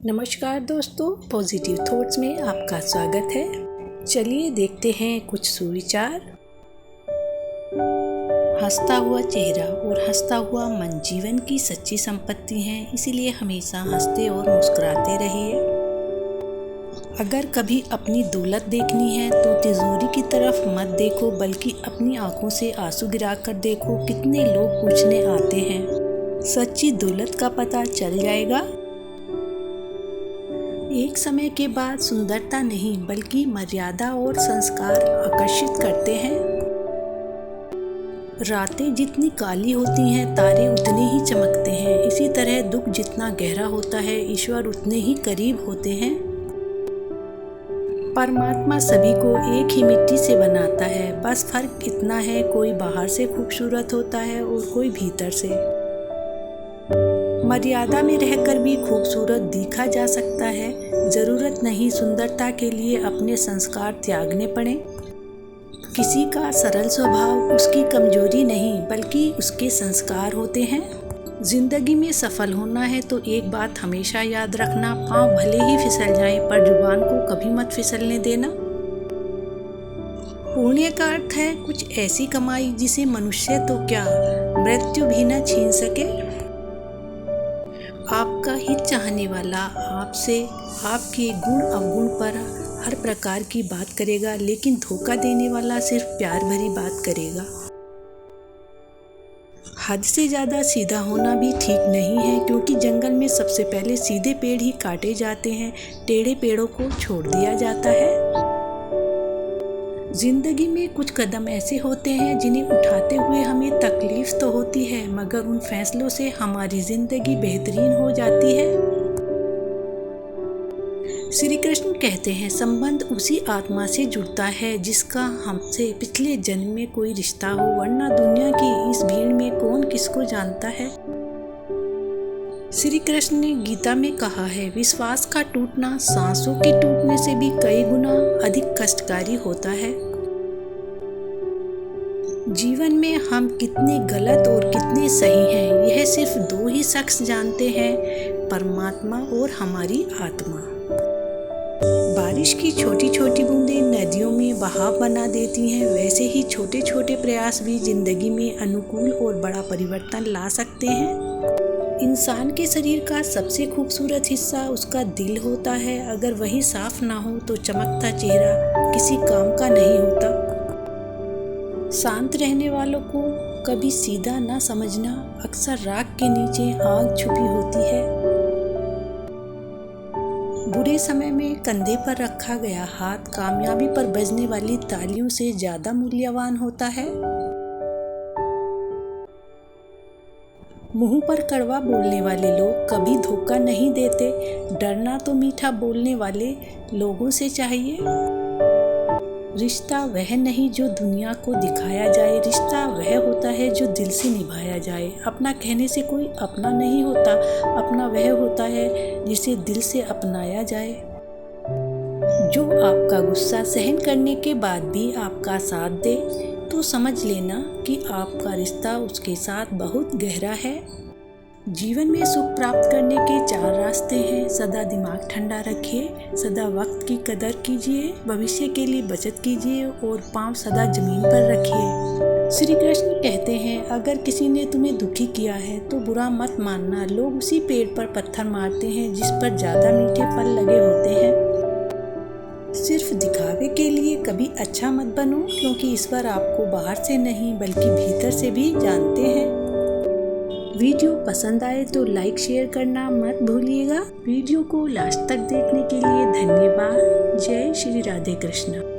नमस्कार दोस्तों, positive thoughts में आपका स्वागत है। चलिए देखते हैं कुछ सुविचार। हंसता हुआ चेहरा और हंसता हुआ मन जीवन की सच्ची संपत्ति हैं, इसीलिए हमेशा हंसते और मुस्कुराते रहिए। अगर कभी अपनी दौलत देखनी है तो तिजोरी की तरफ मत देखो, बल्कि अपनी आंखों से आंसू गिराकर देखो। कितने लोग पूछने आते हैं, सच्ची दौलत का पता चल जाएगा। एक समय के बाद सुंदरता नहीं बल्कि मर्यादा और संस्कार आकर्षित करते हैं। रातें जितनी काली होती हैं, तारे उतने ही चमकते हैं। इसी तरह दुख जितना गहरा होता है, ईश्वर उतने ही करीब होते हैं। परमात्मा सभी को एक ही मिट्टी से बनाता है, बस फर्क इतना है, कोई बाहर से खूबसूरत होता है और कोई भीतर से। मर्यादा में रहकर भी खूबसूरत दिखा जा सकता है। जरूरत नहीं सुंदरता के लिए अपने संस्कार त्यागने पड़े। किसी का सरल स्वभाव उसकी कमजोरी नहीं बल्कि उसके संस्कार होते हैं। जिंदगी में सफल होना है तो एक बात हमेशा याद रखना, पाँव भले ही फिसल जाएं पर जुबान को कभी मत फिसलने देना। पुण्य का अर्थ है कुछ ऐसी कमाई जिसे मनुष्य तो क्या मृत्यु भी न छीन सके। आपका हित चाहने वाला आपसे आपके गुण अवगुण पर हर प्रकार की बात करेगा, लेकिन धोखा देने वाला सिर्फ प्यार भरी बात करेगा। हद से ज़्यादा सीधा होना भी ठीक नहीं है, क्योंकि जंगल में सबसे पहले सीधे पेड़ ही काटे जाते हैं, टेढ़े पेड़ों को छोड़ दिया जाता है। जिंदगी में कुछ कदम ऐसे होते हैं जिन्हें उठाते हुए हमें तकलीफ तो होती है, मगर उन फैसलों से हमारी जिंदगी बेहतरीन हो जाती है। श्री कृष्ण कहते हैं, संबंध उसी आत्मा से जुड़ता है जिसका हमसे पिछले जन्म में कोई रिश्ता हो, वरना दुनिया की इस भीड़ में कौन किसको जानता है। श्री कृष्ण ने गीता में कहा है, विश्वास का टूटना सांसों के टूटने से भी कई गुना अधिक कष्टकारी होता है। जीवन में हम कितने गलत और कितने सही हैं, यह सिर्फ दो ही शख्स जानते हैं, परमात्मा और हमारी आत्मा। बारिश की छोटी छोटी बूंदें नदियों में बहाव बना देती हैं, वैसे ही छोटे छोटे प्रयास भी जिंदगी में अनुकूल और बड़ा परिवर्तन ला सकते हैं। इंसान के शरीर का सबसे खूबसूरत हिस्सा उसका दिल होता है। अगर वही साफ ना हो तो चमकता चेहरा किसी काम का नहीं होता। शांत रहने वालों को कभी सीधा ना समझना, अक्सर राख के नीचे आग छुपी होती है। बुरे समय में कंधे पर रखा गया हाथ कामयाबी पर बजने वाली तालियों से ज्यादा मूल्यवान होता है। मुंह पर कड़वा बोलने वाले लोग कभी धोखा नहीं देते। डरना तो मीठा बोलने वाले लोगों से चाहिए। रिश्ता वह नहीं जो दुनिया को दिखाया जाए, रिश्ता वह होता है जो दिल से निभाया जाए। अपना कहने से कोई अपना नहीं होता, अपना वह होता है जिसे दिल से अपनाया जाए। जो आपका गुस्सा सहन करने के बाद भी आपका साथ दे तो समझ लेना कि आपका रिश्ता उसके साथ बहुत गहरा है। जीवन में सुख प्राप्त करने के 4 रास्ते हैं। सदा दिमाग ठंडा रखिए, सदा वक्त की कदर कीजिए, भविष्य के लिए बचत कीजिए और पांव सदा जमीन पर रखिए। श्री कृष्ण कहते हैं, अगर किसी ने तुम्हें दुखी किया है तो बुरा मत मानना। लोग उसी पेड़ पर पत्थर मारते हैं जिस पर ज्यादा मीठे फल लगे होते हैं। सिर्फ दिखावे के लिए कभी अच्छा मत बनो, क्योंकि ईश्वर आपको बाहर से नहीं बल्कि भीतर से भी जानते हैं। वीडियो पसंद आए तो लाइक शेयर करना मत भूलिएगा। वीडियो को लास्ट तक देखने के लिए धन्यवाद। जय श्री राधे कृष्ण।